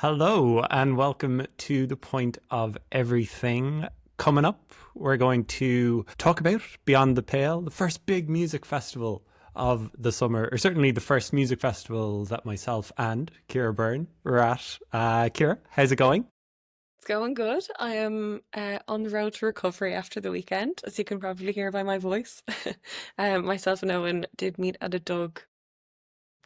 Hello and welcome to The Point of Everything. Coming up, we're going to talk about Beyond the Pale, the first big music festival of the summer, or certainly the first music festival that myself and Ciara Byrne were at. Ciara, how's it going? It's going good. I am on the road to recovery after the weekend, as you can probably hear by my voice. Myself and Owen did meet at a Doug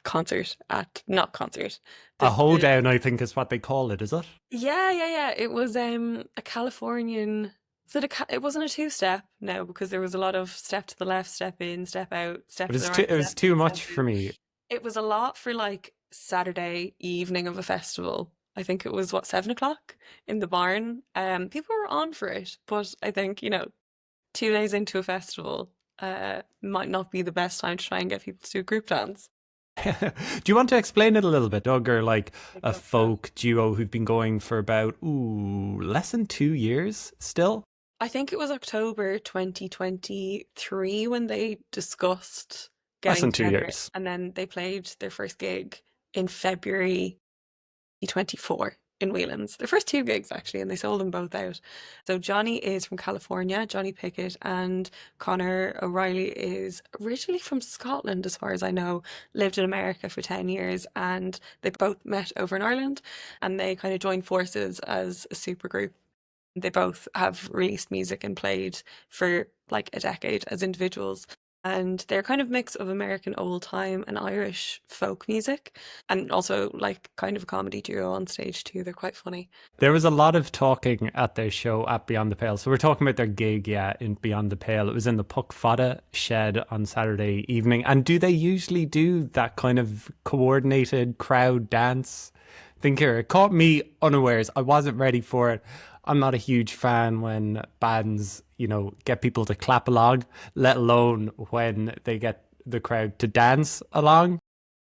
concert at, not concert. A The hoedown, I think is what they call it, is it? yeah. It was a Californian. It wasn't a two-step, no, because there was a lot of step to the left, step in, step out, step It to was the too, right, it was step too in, step much for out. me. It was a lot for like Saturday evening of a festival. I think it was what, 7 o'clock in the barn. People were on for it, but I think, 2 days into a festival, might not be the best time to try and get people to do a group dance. Do you want to explain it a little bit, Doug? Or like Like, a go for that. folk duo who've been going for about, less than 2 years still? I think it was October 2023 when they discussed Less getting than two together, years. and then they played their first gig in February 2024 in Whelan's. Their first two gigs actually, and they sold them both out. So Johnny is from California, Johnny Pickett, and Connor O'Reilly is originally from Scotland, as far as I know, lived in America for 10 years, and they both met over in Ireland, and they kind of joined forces as a supergroup. They both have released music and played for like a decade as individuals. And they're kind of mix of American old time and Irish folk music, and also like kind of a comedy duo on stage too. They're quite funny. There was a lot of talking at their show at Beyond the Pale. So we're talking about their gig, yeah, in Beyond the Pale. It was in the Puck Fada shed on Saturday evening. And do they usually do that kind of coordinated crowd dance thing here? It caught me unawares. I wasn't ready for it. I'm not a huge fan when bands, get people to clap along, let alone when they get the crowd to dance along.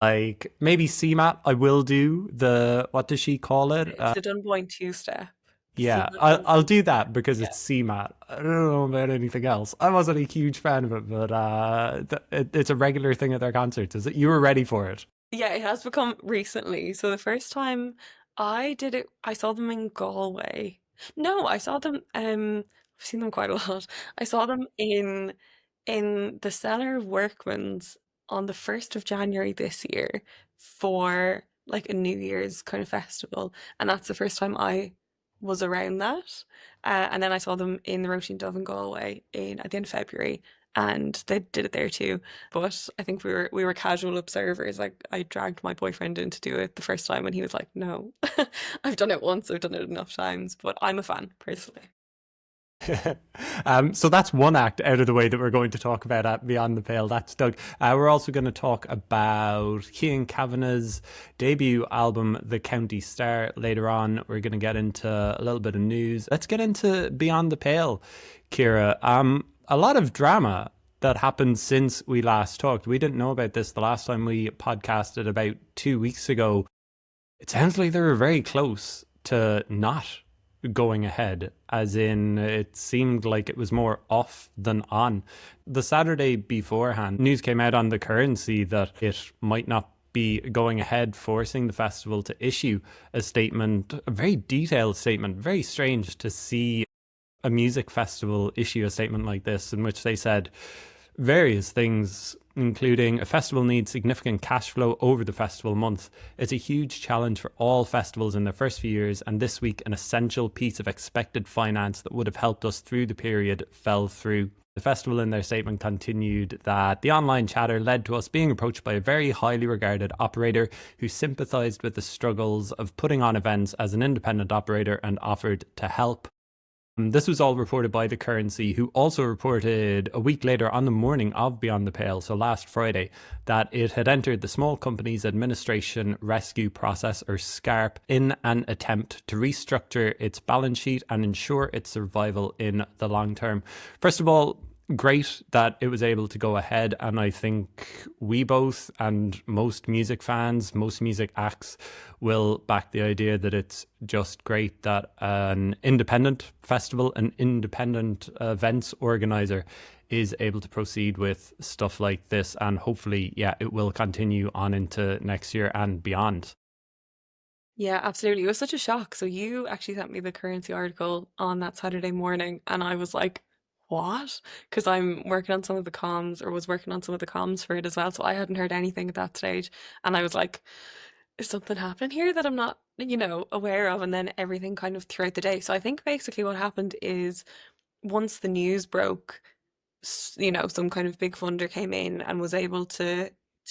Like maybe CMAT, I will do the, what does she call it? It's the Dunboyne two step. The Yeah, Seaman I'll Dunboyne do two step. that because Yeah. it's CMAT. I don't know about anything else. I wasn't a huge fan of it, but it's a regular thing at their concerts. Is it? You were ready for it? Yeah, it has become recently. So the first time I did it, I saw them in Galway. No, I saw them, I've seen them quite a lot. I saw them in the Cellar of Workman's on the 1st of January this year for like a New Year's kind of festival. And that's the first time I was around that. And then I saw them in the Roisin Dove in Galway in at the end of February, and they did it there too. But I think we were casual observers. Like I dragged my boyfriend in to do it the first time, and he was like, "No, I've done it once. I've done it enough times." But I'm a fan personally. So that's one act out of the way that we're going to talk about at Beyond the Pale. That's Doug. We're also going to talk about Kean Kavanagh's debut album, The County Star, later on. We're going to get into a little bit of news. Let's get into Beyond the Pale, Ciara. A lot of drama that happened since we last talked. We didn't know about this the last time we podcasted about 2 weeks ago. It sounds like they were very close to not going ahead, as in it seemed like it was more off than on. The Saturday beforehand, news came out on the currency that it might not be going ahead, forcing the festival to issue a statement, a very detailed statement. Very strange to see a music festival issue a statement like this, in which they said various things, including a festival needs significant cash flow over the festival month. It's a huge challenge for all festivals in their first few years, and this week an essential piece of expected finance that would have helped us through the period fell through. The festival in their statement continued that the online chatter led to us being approached by a very highly regarded operator who sympathised with the struggles of putting on events as an independent operator and offered to help. This was all reported by the Currency, who also reported a week later on the morning of Beyond the Pale, so last Friday, that it had entered the Small Companies Administration Rescue Process, or SCARP, in an attempt to restructure its balance sheet and ensure its survival in the long term. First of all, great that it was able to go ahead, and I think we both and most music fans, most music acts will back the idea that it's just great that an independent festival, an independent events organizer is able to proceed with stuff like this, and hopefully, yeah, it will continue on into next year and beyond. Yeah, absolutely. It was such a shock. So you actually sent me the currency article on that Saturday morning, and I was like, what? Because I'm working on some of the comms, or was working on some of the comms for it as well. So I hadn't heard anything at that stage. And I was like, is something happening here that I'm not, aware of? And then everything kind of throughout the day. So I think basically what happened is once the news broke, some kind of big funder came in and was able to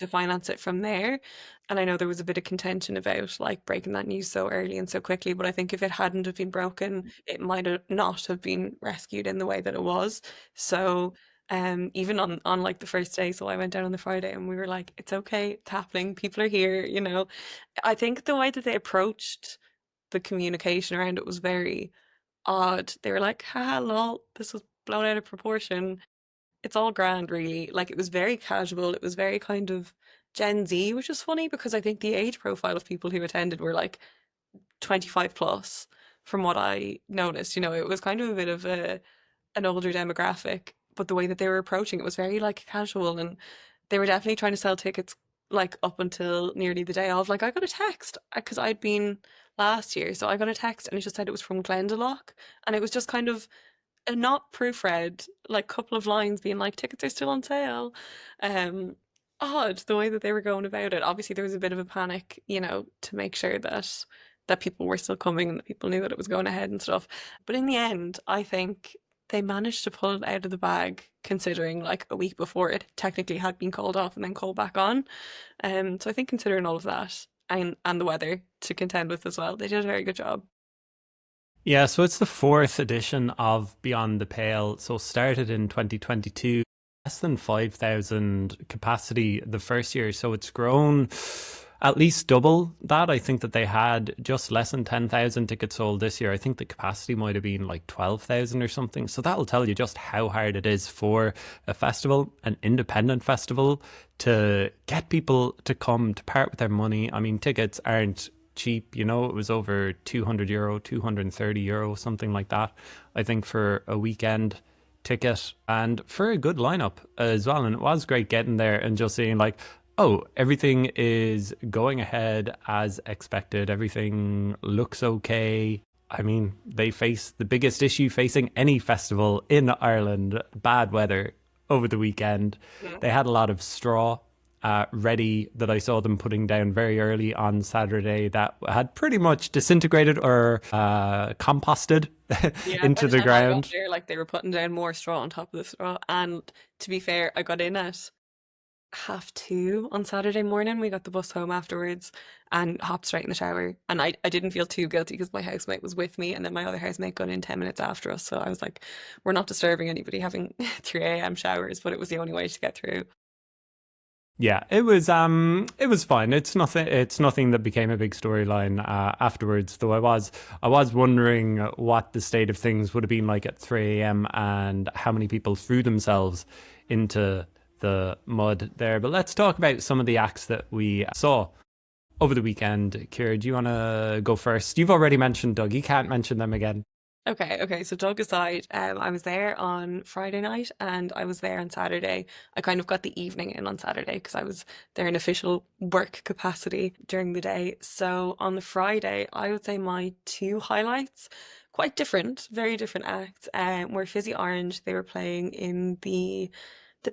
finance it from there. And I know there was a bit of contention about like breaking that news so early and so quickly, but I think if it hadn't have been broken, it might have not have been rescued in the way that it was. So even on like the first day, so I went down on the Friday and we were like, it's okay, it's happening, people are here. I think the way that they approached the communication around it was very odd. They were like, haha, lol, this was blown out of proportion. It's all grand, really. Like, it was very casual. It was very kind of Gen Z, which is funny because I think the age profile of people who attended were like 25 plus from what I noticed. It was kind of a bit of an older demographic, but the way that they were approaching it was very like casual, and they were definitely trying to sell tickets like up until nearly the day of. Like, I got a text because I'd been last year, so I got a text and it just said it was from Glendalough, and it was just kind of a not proofread, like couple of lines being like tickets are still on sale. Um, Odd the way that they were going about it. Obviously, there was a bit of a panic, to make sure that people were still coming and that people knew that it was going ahead and stuff. But in the end, I think they managed to pull it out of the bag, considering like a week before it technically had been called off and then called back on. So I think considering all of that and the weather to contend with as well, they did a very good job. Yeah, so it's the fourth edition of Beyond the Pale. So started in 2022, less than 5,000 capacity the first year. So it's grown at least double that. I think that they had just less than 10,000 tickets sold this year. I think the capacity might have been like 12,000 or something. So that'll tell you just how hard it is for a festival, an independent festival, to get people to come to part with their money. I mean, tickets aren't cheap. It was over €200, €230, something like that, I think, for a weekend ticket and for a good lineup as well. And it was great getting there and just seeing like, oh, everything is going ahead as expected. Everything looks okay. I mean, they face the biggest issue facing any festival in Ireland, bad weather over the weekend. They had a lot of straw ready that I saw them putting down very early on Saturday that had pretty much disintegrated or composted Yeah, by into the the time I got ground. there, like they were putting down more straw on top of the straw. And to be fair, I got in at 2:30 on Saturday morning. We got the bus home afterwards and hopped straight in the shower. And I didn't feel too guilty because my housemate was with me, and then my other housemate got in 10 minutes after us. So I was like, we're not disturbing anybody having 3 a.m. showers, but it was the only way to get through. Yeah, it was fine. It's nothing that became a big storyline afterwards. Though I was wondering what the state of things would have been like at 3 a.m. and how many people threw themselves into the mud there. But let's talk about some of the acts that we saw over the weekend. Ciara, do you want to go first? You've already mentioned Doug. You can't mention them again. Okay. So dog aside, I was there on Friday night and I was there on Saturday. I kind of got the evening in on Saturday because I was there in official work capacity during the day. So on the Friday, I would say my two highlights, quite different, very different acts, were Fizzy Orange. They were playing in the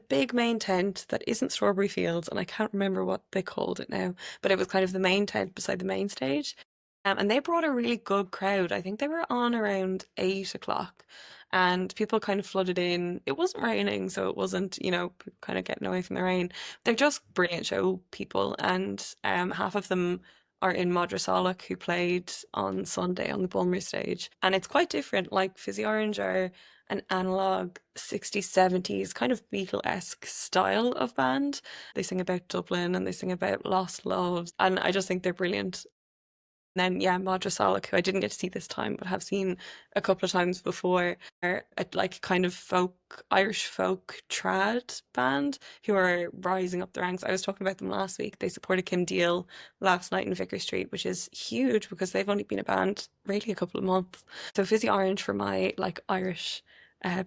big main tent that isn't Strawberry Fields, and I can't remember what they called it now, but it was kind of the main tent beside the main stage. And they brought a really good crowd. I think they were on around 8 o'clock, and people kind of flooded in. It wasn't raining, so it wasn't, kind of getting away from the rain. They're just brilliant show people, and half of them are in Madrasalic who played on Sunday on the Bulmer stage. And it's quite different. Like Fizzy Orange are an analog 60s, 70s kind of Beatle-esque style of band. They sing about Dublin and they sing about lost loves. And I just think they're brilliant. And then, yeah, Madra Salic, who I didn't get to see this time, but have seen a couple of times before, are a like kind of Irish folk trad band who are rising up the ranks. I was talking about them last week. They supported Kim Deal last night in Vicar Street, which is huge because they've only been a band really a couple of months. So Fizzy Orange for my like Irish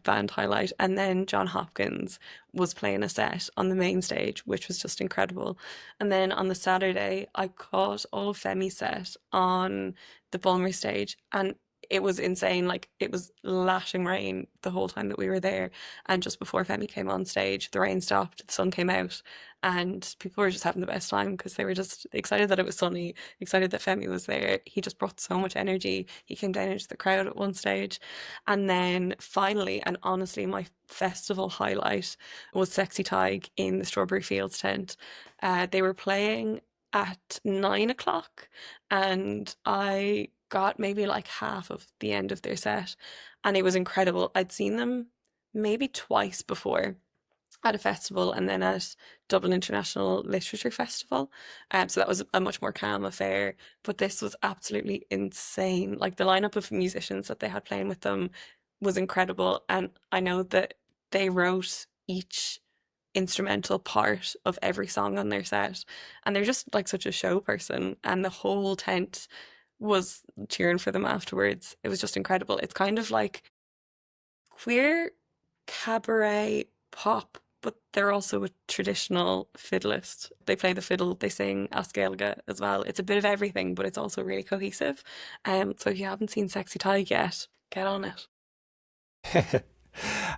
band highlight. And then John Hopkins was playing a set on the main stage, which was just incredible. And then on the Saturday, I caught all of Femi's set on the Bulmer stage, and it was insane. Like, it was lashing rain the whole time that we were there. And just before Femi came on stage, the rain stopped, the sun came out, and people were just having the best time because they were just excited that it was sunny, excited that Femi was there. He just brought so much energy. He came down into the crowd at one stage. And then finally, and honestly, my festival highlight was Sexy Tig in the Strawberry Fields tent. They were playing at 9 o'clock, and I got maybe like half of the end of their set, and it was incredible. I'd seen them maybe twice before at a festival and then at Dublin International Literature Festival. So that was a much more calm affair. But this was absolutely insane. Like, the lineup of musicians that they had playing with them was incredible. And I know that they wrote each instrumental part of every song on their set. And they're just like such a show person. And the whole tent was cheering for them afterwards. It was just incredible. It's kind of like queer cabaret pop, but they're also a traditional fiddlist. They play the fiddle, they sing Askelga as well. It's a bit of everything, but it's also really cohesive. So if you haven't seen Sexy Tig yet, get on it.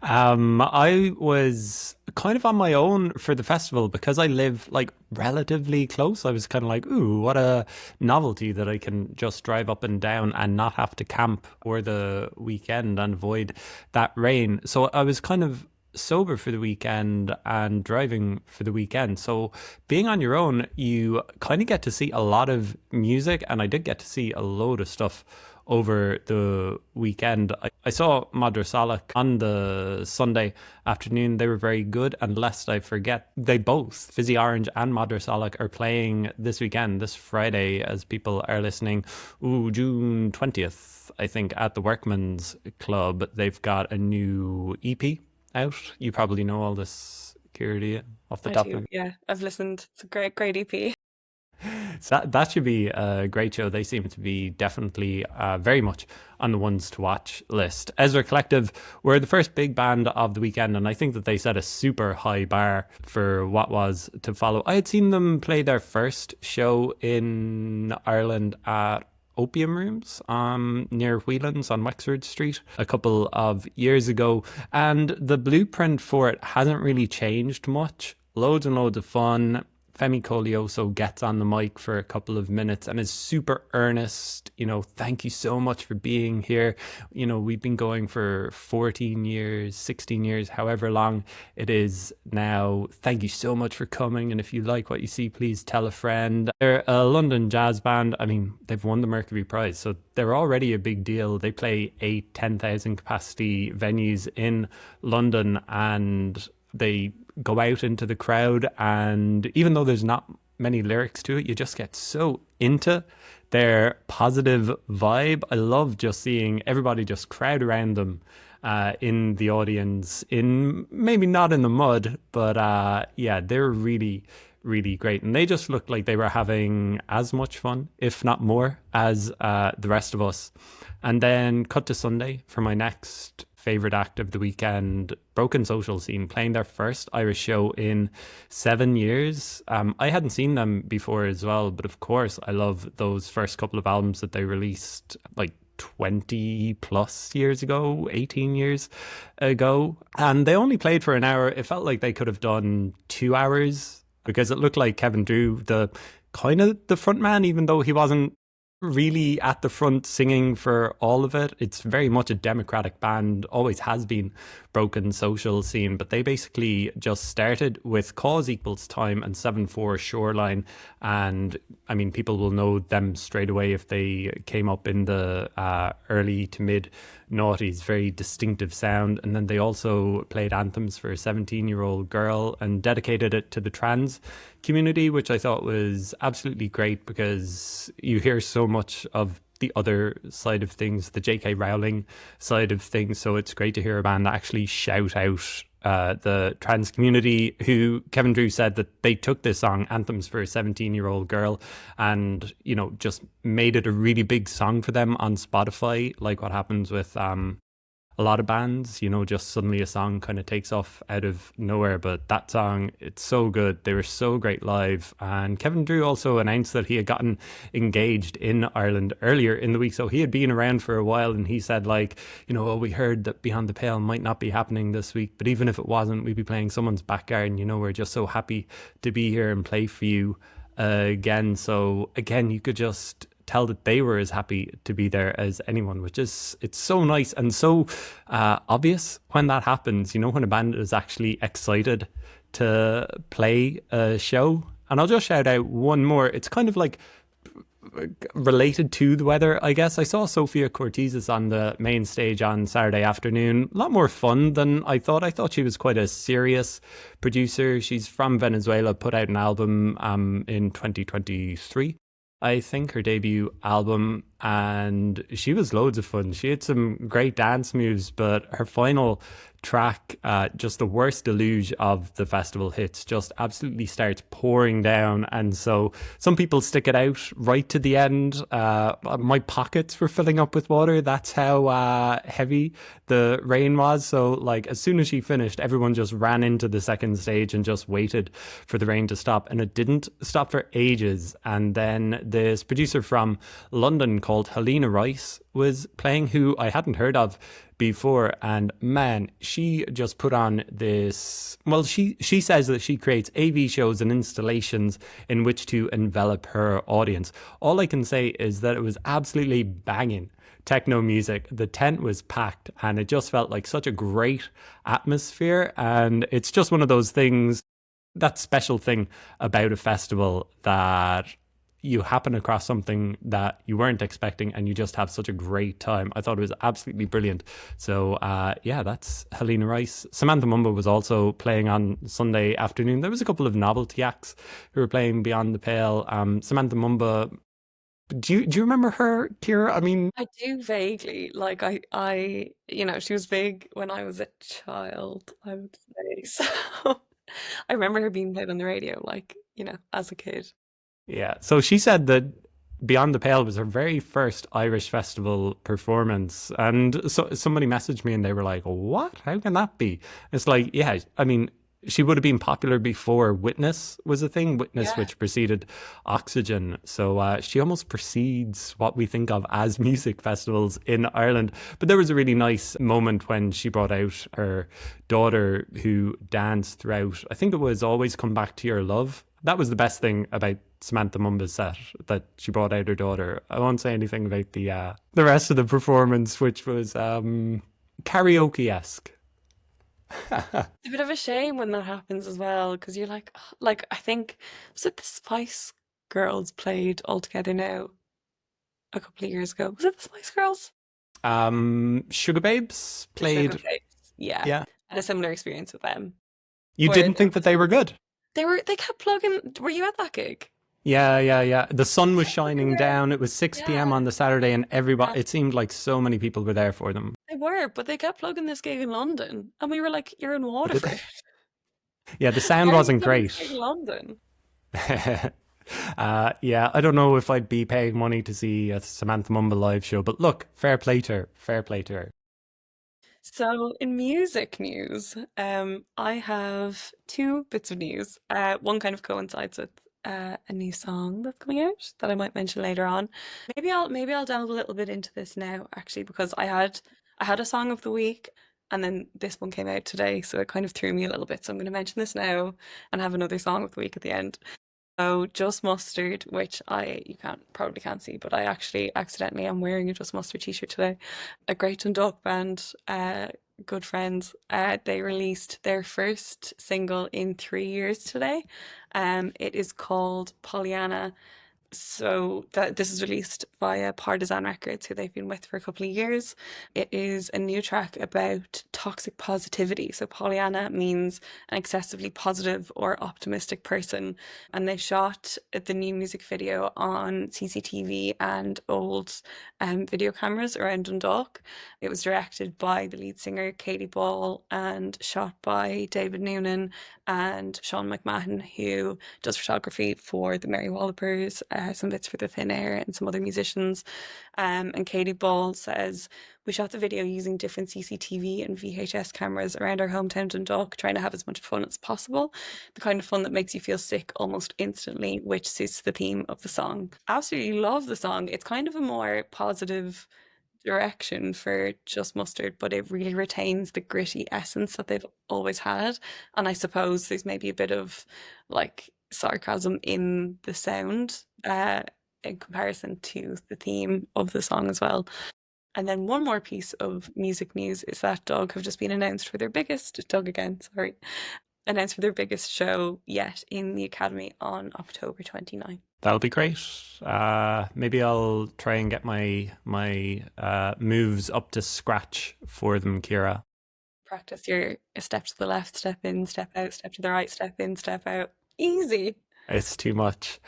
I was kind of on my own for the festival because I live like relatively close. I was kind of like, ooh, what a novelty that I can just drive up and down and not have to camp or the weekend and avoid that rain. So I was kind of sober for the weekend and driving for the weekend. So being on your own, you kind of get to see a lot of music, and I did get to see a load of stuff over the weekend. I saw Madra Salak on the Sunday afternoon. They were very good, and lest I forget, they both, Fizzy Orange and Madra Salak, are playing this weekend, this Friday, as people are listening. June 20th, I think, at the Workman's Club. They've got a new EP out. You probably know all this, Ciara, do you, off the I top do, of. yeah. I've listened. It's a great EP. So that should be a great show. They seem to be definitely very much on the ones to watch list. Ezra Collective were the first big band of the weekend, and I think that they set a super high bar for what was to follow. I had seen them play their first show in Ireland at Opium Rooms near Whelan's on Wexford Street a couple of years ago, and the blueprint for it hasn't really changed much. Loads and loads of fun. Femi Colioso gets on the mic for a couple of minutes and is super earnest. Thank you so much for being here. We've been going for 14 years, 16 years, however long it is now. Thank you so much for coming. And if you like what you see, please tell a friend. They're a London jazz band. I mean, they've won the Mercury Prize, so they're already a big deal. They play 10,000 capacity venues in London, and they go out into the crowd, and even though there's not many lyrics to it, you just get so into their positive vibe. I love just seeing everybody just crowd around them in the audience, in maybe not in the mud, but yeah, they're really, really great. And they just looked like they were having as much fun, if not more, as the rest of us. And then cut to Sunday for my next favorite act of the weekend, Broken Social Scene, playing their first Irish show in 7 years. I hadn't seen them before as well, but of course I love those first couple of albums that they released like 20 plus years ago, 18 years ago. And they only played for an hour. It felt like they could have done 2 hours because it looked like Kevin Drew, the kind of the front man, even though he wasn't really at the front singing for all of it. It's very much a democratic band, always has been, Broken Social Scene, but they basically just started with Cause Equals Time and 7/4 Shoreline, and I mean, people will know them straight away if they came up in the early to mid noughties. Very distinctive sound. And then they also played anthems for a 17-year-old girl and dedicated it to the trans community, which I thought was absolutely great because you hear so much of the other side of things, the J.K. Rowling side of things. So it's great to hear a band actually shout out the trans community, who Kevin Drew said that they took this song, Anthems for a 17-year-old Girl, and, just made it a really big song for them on Spotify, like what happens with a lot of bands, just suddenly a song kind of takes off out of nowhere. But that song, it's so good. They were so great live. And Kevin Drew also announced that he had gotten engaged in Ireland earlier in the week. So he had been around for a while, and he said, like, well, we heard that Beyond the Pale might not be happening this week, but even if it wasn't, we'd be playing someone's backyard. And, we're just so happy to be here and play for you again. So again, you could just tell that they were as happy to be there as anyone, which is, it's so nice and so obvious when that happens, when a band is actually excited to play a show. And I'll just shout out one more. It's kind of like related to the weather, I guess. I saw Sofia Cortez's on the main stage on Saturday afternoon. A lot more fun than I thought. I thought she was quite a serious producer. She's from Venezuela, put out an album in 2023. I think her debut album, and she was loads of fun. She had some great dance moves, but her final track, just the worst deluge of the festival hits, just absolutely starts pouring down. And so some people stick it out right to the end. My pockets were filling up with water. That's how heavy the rain was. So like as soon as she finished, everyone just ran into the second stage and just waited for the rain to stop. And it didn't stop for ages. And then this producer from London called Helena Rice was playing, who I hadn't heard of before, and man, she just put on this, well, she says that she creates AV shows and installations in which to envelop her audience. All I can say is that it was absolutely banging techno music. The tent was packed and it just felt like such a great atmosphere. And it's just one of those things, that special thing about a festival, that you happen across something that you weren't expecting and you just have such a great time. I thought it was absolutely brilliant. So yeah, that's Helena Rice. Samantha Mumba was also playing on Sunday afternoon. There was a couple of novelty acts who were playing Beyond the Pale. Samantha Mumba, do you remember her, Ciara? I mean, I do vaguely, like she was big when I was a child, I would say. So I remember her being played on the radio, like, as a kid. yeah. So she said that Beyond the Pale was her very first Irish festival performance. And so somebody messaged me and they were like, what? How can that be? It's like, yeah, I mean, she would have been popular before Witness was a thing, Witness, Yeah. which preceded Oxygen. So she almost precedes what we think of as music festivals in Ireland. But there was a really nice moment when she brought out her daughter who danced throughout, I think it was Always Come Back to Your Love. That was the best thing about Samantha Mumba's set, that she brought out her daughter. I won't say anything about the rest of the performance, which was karaoke-esque. It's a bit of a shame when that happens as well, because you're like, I think, was it the Spice Girls played All Together Now a couple of years ago? Was it the Spice Girls? Sugar Babes The Sugar played. Babes. Yeah. Yeah. Had a similar experience with them, You where didn't there think that was they were good? they kept plugging. Were you at that gig? Yeah, yeah, yeah. The sun They was kept plugging shining their down. It was 6 p.m. Yeah, on the Saturday, and yeah. everybody, it seemed like so many people were there for them. They were, but they kept plugging this gig in London, and we were like, "You're in But did Waterford. they? Yeah, the Why sound are you wasn't plugging great. this gig in London?" Yeah, I don't know if I'd be paying money to see a Samantha Mumba live show, but look, fair play to her. Fair play to her. So, in music news, I have two bits of news. One kind of coincides with a new song that's coming out that I might mention later on. Maybe I'll delve a little bit into this now, actually, because I had a song of the week, and then this one came out today, so it kind of threw me a little bit. So I'm going to mention this now and have another song of the week at the end. So Just Mustard, which you can't see, but I actually accidentally am wearing a Just Mustard t-shirt today. A great Dundalk band, good friends. They released their first single in 3 years today. It is called Pollyanna. So that this is released via Partisan Records, who they've been with for a couple of years. It is a new track about toxic positivity. So Pollyanna means an excessively positive or optimistic person. And they shot the new music video on CCTV and old video cameras around Dundalk. It was directed by the lead singer Katie Ball and shot by David Noonan and Sean McMahon, who does photography for the Mary Wallopers, some bits for the Thin Air, and some other musicians. And Katie Ball says, we shot the video using different CCTV and VHS cameras around our hometown Dundalk, trying to have as much fun as possible. The kind of fun that makes you feel sick almost instantly, which suits the theme of the song. Absolutely love the song. It's kind of a more positive direction for Just Mustard, but it really retains the gritty essence that they've always had. And I suppose there's maybe a bit of like sarcasm in the sound in comparison to the theme of the song as well. And then one more piece of music news is that Doug have just been announced for their biggest, Doug again, sorry, announced for their biggest show yet in the Academy on October 29th. That'll be great. Maybe I'll try and get my moves up to scratch for them, Ciara. Practice your a step to the left, step in, step out, step to the right, step in, step out. Easy. It's too much.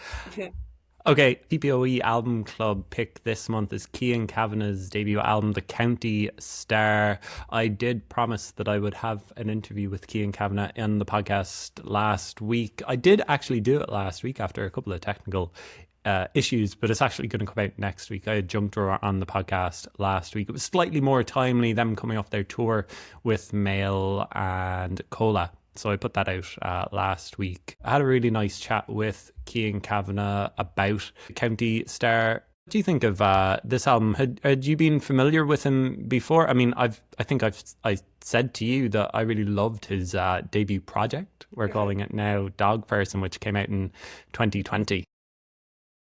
Okay, TPOE album club pick this month is Kean Kavanagh's debut album, The County Star. I did promise that I would have an interview with Kean Kavanagh in the podcast last week. I did actually do it last week after a couple of technical issues, but it's actually going to come out next week. I had jumped her on the podcast last week. It was slightly more timely, them coming off their tour with Mail and Cola. So I put that out last week. I had a really nice chat with Kean Kavanagh about County Star. What do you think of this album? Had you been familiar with him before? I mean, I said to you that I really loved his debut project. We're calling it now Dog Person, which came out in 2020.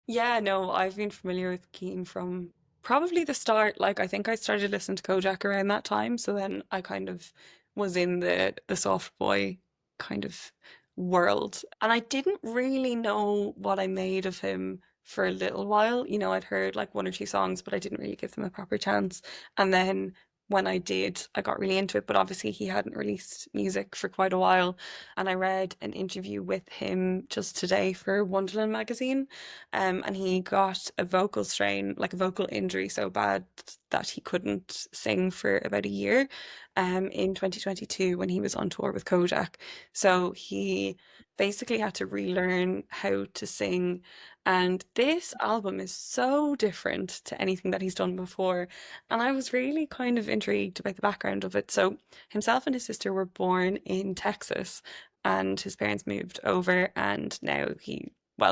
Yeah, no, I've been familiar with Keane from probably the start. Like, I think I started listening to Kojak around that time, so then I kind of was in the soft boy kind of world, and I didn't really know what I made of him for a little while. You know, I'd heard like one or two songs, but I didn't really give them a proper chance. And then when I did, I got really into it. But obviously, he hadn't released music for quite a while. And I read an interview with him just today for Wonderland magazine, and he got a vocal strain, like a vocal injury so bad that he couldn't sing for about a year in 2022 when he was on tour with Kojak. So he basically had to relearn how to sing. And this album is so different to anything that he's done before. And I was really kind of intrigued about the background of it. So himself and his sister were born in Texas, and his parents moved over, and now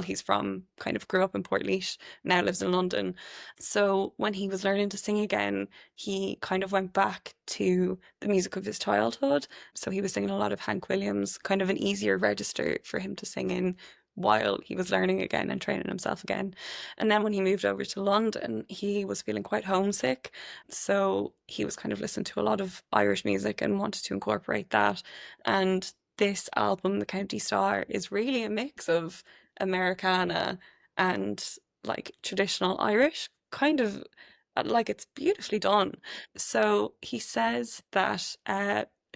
he's from kind of grew up in Portlaoise, now lives in London. So when he was learning to sing again, he kind of went back to the music of his childhood. So he was singing a lot of Hank Williams, kind of an easier register for him to sing in while he was learning again and training himself again. And then when he moved over to London, he was feeling quite homesick. So he was kind of listening to a lot of Irish music and wanted to incorporate that. And this album, The County Star, is really a mix of Americana and like traditional Irish, kind of like it's beautifully done. So he says that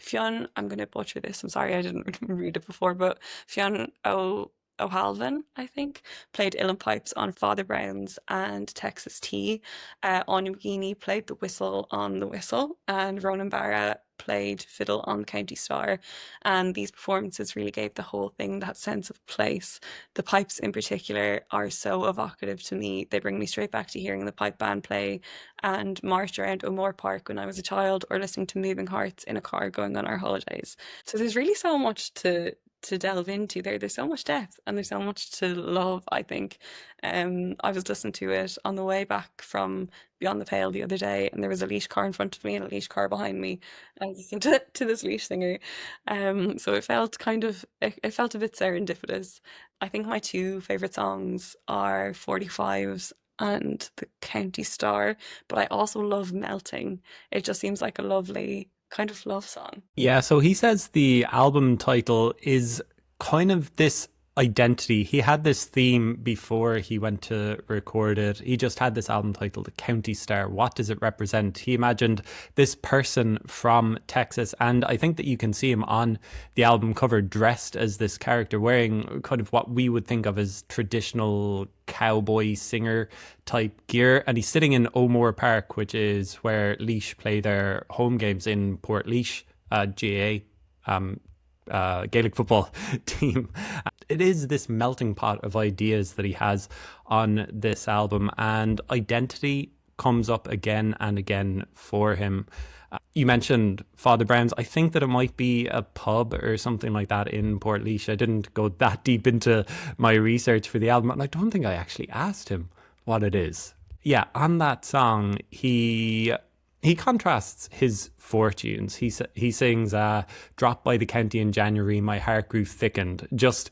Fionn, I'm going to butcher this, I'm sorry I didn't read it before, but Fionn O'Halvan, I think, played uilleann pipes on Father Brown's and Texas Tea. Anya McGeeney played the whistle on the whistle, and Ronan Barra played fiddle on the County Star. And these performances really gave the whole thing that sense of place. The pipes in particular are so evocative to me. They bring me straight back to hearing the pipe band play and march around O'Moore Park when I was a child, or listening to Moving Hearts in a car going on our holidays. So there's really so much to delve into there. There's so much depth and there's so much to love, I think. I was listening to it on the way back from Beyond the Pale the other day, and there was a Laois car in front of me and a Laois car behind me. I was listening to this Laois singer. So it felt it felt a bit serendipitous. I think my two favourite songs are 45s and The County Star, but I also love Melting. It just seems like a lovely kind of love song. Yeah, so he says the album title is kind of this identity. He had this theme before he went to record it. He just had this album title, The County Star. What does it represent? He imagined this person from Texas, and I think that you can see him on the album cover dressed as this character, wearing kind of what we would think of as traditional cowboy singer type gear, and he's sitting in O'Moore Park, which is where Laois play their home games in Portlaoise, GAA Gaelic football team. It is this melting pot of ideas that he has on this album, and identity comes up again and again for him. You mentioned Father Brown's. I think that it might be a pub or something like that in Portlaoise. I didn't go that deep into my research for the album, and I don't think I actually asked him what it is. Yeah, on that song, he contrasts his fortunes. He sings, "Dropped by the county in January, my heart grew thickened." Just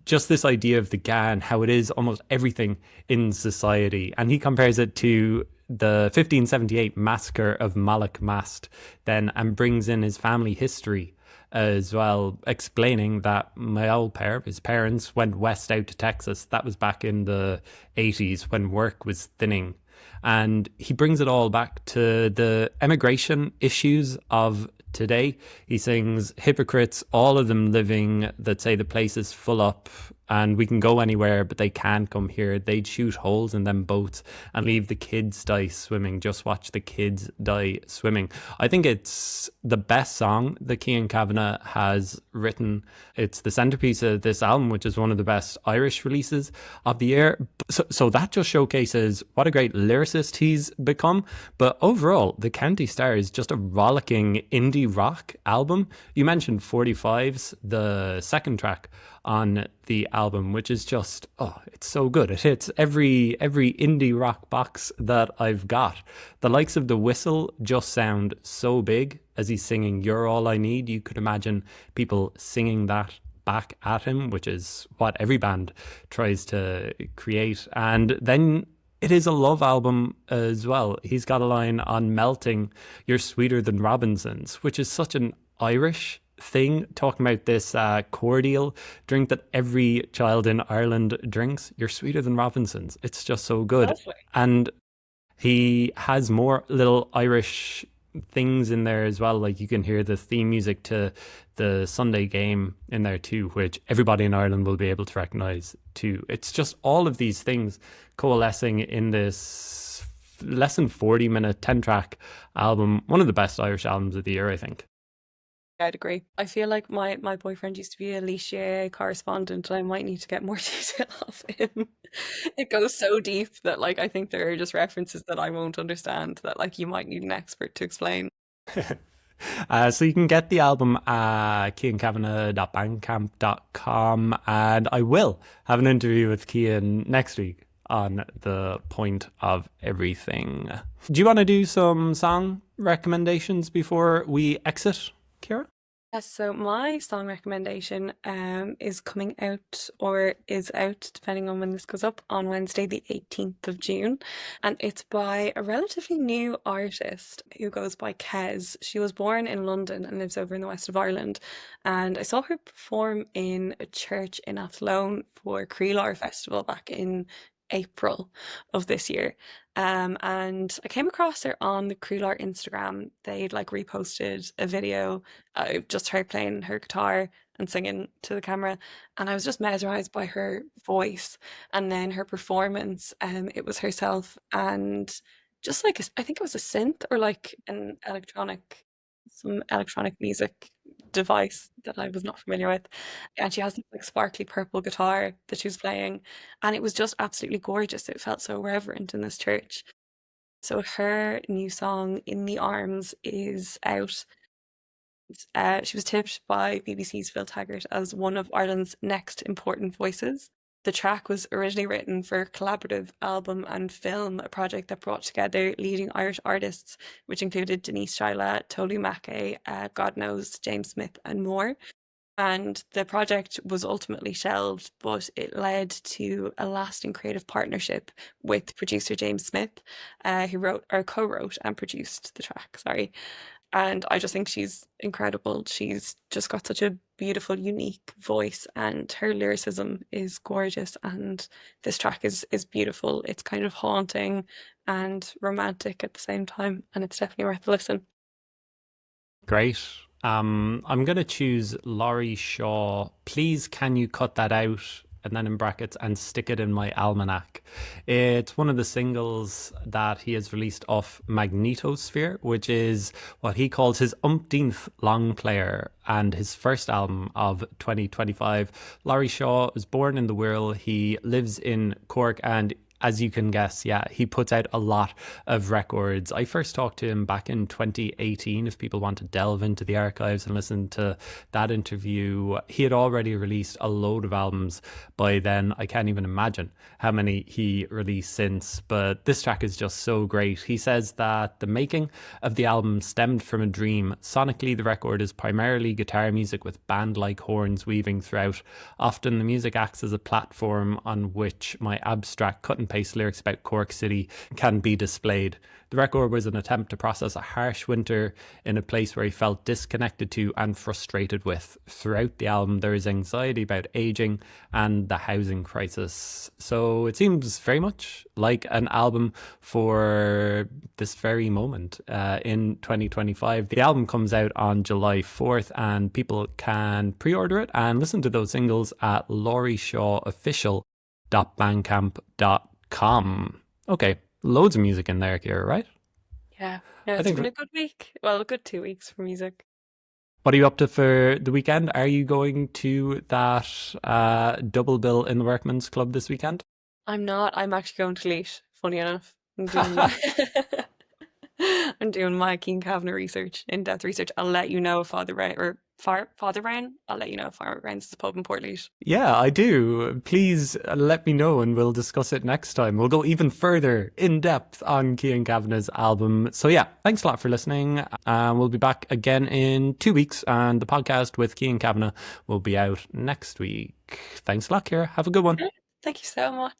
this idea of the Gan, how it is almost everything in society, and he compares it to the 1578 massacre of Malach Mast, then, and brings in his family history as well, explaining that my old pair, his parents, went west out to Texas. That was back in the 80s when work was thinning. And he brings it all back to the emigration issues of today. He sings hypocrites, all of them living that say the place is full up and we can go anywhere, but they can't come here. They'd shoot holes in them boats and leave the kids die swimming. Just watch the kids die swimming. I think it's the best song that Kean Kavanagh has written. It's the centerpiece of this album, which is one of the best Irish releases of the year. So that just showcases what a great lyricist he's become. But overall, The County Star is just a rollicking indie rock album. You mentioned 45's, the second track on the album, which is just, oh, it's so good. It hits every indie rock box that I've got. The likes of the whistle just sound so big as he's singing "You're All I Need." You could imagine people singing that back at him, which is what every band tries to create. And then it is a love album as well. He's got a line on "Melting, you're sweeter than Robinsons," which is such an Irish thing, talking about this cordial drink that every child in Ireland drinks. You're sweeter than Robinsons. It's just so good. Lovely. And he has more little Irish things in there as well. Like you can hear the theme music to the Sunday game in there too, which everybody in Ireland will be able to recognize too. It's just all of these things coalescing in this less than 40-minute 10-track album. One of the best Irish albums of the year, I think. I'd agree. I feel like my boyfriend used to be a Ligier correspondent, and I might need to get more detail off him. It goes so deep that like I think there are just references that I won't understand that like you might need an expert to explain. So you can get the album at keankavanagh.bandcamp.com, and I will have an interview with Kean next week on the point of everything. Do you want to do some song recommendations before we exit, Ciara? Yes, so my song recommendation is coming out or is out, depending on when this goes up, on Wednesday, the 18th of June. And it's by a relatively new artist who goes by Kes. She was born in London and lives over in the west of Ireland. And I saw her perform in a church in Athlone for Creelar Festival back in April of this year. And I came across her on the Creelar Instagram. They'd like reposted a video of just her playing her guitar and singing to the camera, and I was just mesmerized by her voice and then her performance. It was herself and just like I think it was a synth or like some electronic music device that I was not familiar with. And she has this like sparkly purple guitar that she was playing, and it was just absolutely gorgeous. It felt so reverent in this church. So her new song "In the Arms" is out. She was tipped by BBC's Phil Taggart as one of Ireland's next important voices. The track was originally written for a collaborative album and film, a project that brought together leading Irish artists, which included Denise Shaila, Tolu Mackey, God Knows, James Smith, and more. And the project was ultimately shelved, but it led to a lasting creative partnership with producer James Smith, who wrote or co-wrote and produced the track. Sorry. And I just think she's incredible. She's just got such a beautiful, unique voice, and her lyricism is gorgeous. And this track is beautiful. It's kind of haunting and romantic at the same time, and it's definitely worth a listen. Great. I'm going to choose Laurie Shaw. Please, can you cut that out and then in brackets, and stick it in my almanac. It's one of the singles that he has released off Magnetosphere, which is what he calls his umpteenth long player and his first album of 2025. Laurie Shaw was born in the Wirral. He lives in Cork, and as you can guess, yeah, he puts out a lot of records. I first talked to him back in 2018. If people want to delve into the archives and listen to that interview, he had already released a load of albums by then. I can't even imagine how many he released since, but this track is just so great. He says that the making of the album stemmed from a dream. Sonically, the record is primarily guitar music with band-like horns weaving throughout. Often the music acts as a platform on which my abstract cut and paste lyrics about Cork City can be displayed. The record was an attempt to process a harsh winter in a place where he felt disconnected to and frustrated with. Throughout the album, there is anxiety about aging and the housing crisis. So it seems very much like an album for this very moment in 2025. The album comes out on July 4th, and people can pre-order it and listen to those singles at laurieshawofficial.bandcamp.com. Okay, loads of music in there, Ciara, right? Yeah, yeah, I it's think. been a good week. Well, a good 2 weeks for music. What are you up to for the weekend? Are you going to that double bill in the Workman's Club this weekend? I'm not. I'm actually going to Leash, funny enough. I'm doing my I'm doing my Kean Kavanagh research, in-depth research. I'll let you know if Father Brown or Father Brown. I'll let you know if Father Brown's the pub in Portlaoise. Yeah, I do. Please let me know and we'll discuss it next time. We'll go even further in depth on Kean Kavanagh's album. So, yeah, thanks a lot for listening. We'll be back again in 2 weeks, and the podcast with Kean Kavanagh will be out next week. Thanks a lot, Ciara. Have a good one. Thank you so much.